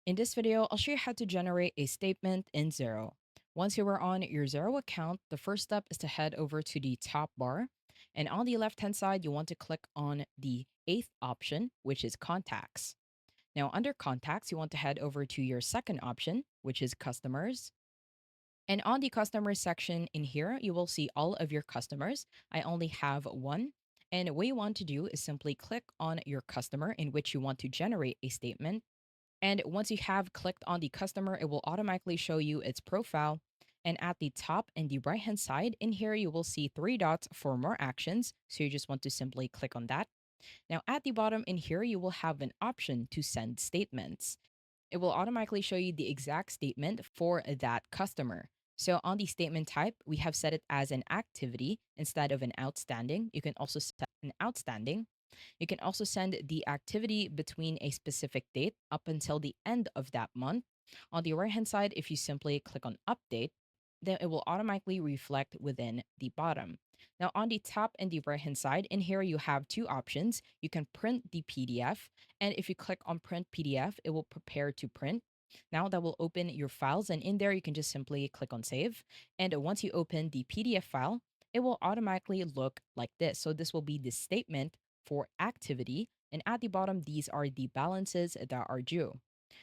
In this video, I'll show you how to generate a statement in Xero. Once you are on your Xero account, the first step is to head over to the top bar. And on the left-hand side, you want to click on the eighth option, which is contacts. Now, under contacts, you want to head over to your second option, which is customers. And on the customers section in here, you will see all of your customers. I only have one. And what you want to do is simply click on your customer in which you want to generate a statement, and once you have clicked on the customer, it will automatically show you its profile. And at the top and the right hand side in here, you will see three dots for more actions. So you just want to simply click on that. Now, at the bottom in here, you will have an option to send statements. It will automatically show you the exact statement for that customer. So on the statement type, we have set it as an activity instead of an outstanding. You can also set an outstanding. You can also send the activity between a specific date up until the end of that month. On the right hand side, if you simply click on update, then it will automatically reflect within the bottom. Now, on the top and the right hand side, in here you have two options. You can print the PDF, and if you click on print PDF, it will prepare to print. Now that will open your files, and in there you can just simply click on save. And once you open the PDF file, it will automatically look like this. So this will be the statement for activity. And at the bottom, these are the balances that are due.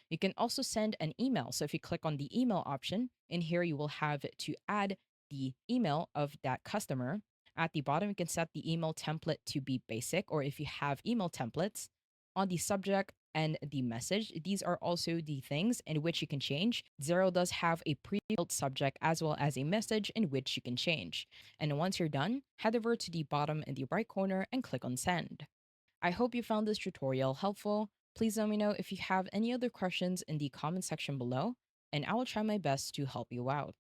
You can also send an email. So if you click on the email option, in here you will have to add the email of that customer. At the bottom, you can set the email template to be basic, or if you have email templates, on the subject and the message, these are also the things in which you can change. Zero does have a pre-built subject as well as a message in which you can change. And once you're done, head over to the bottom in the right corner and click on send. I hope you found this tutorial helpful. Please let me know if you have any other questions in the comment section below, and I will try my best to help you out.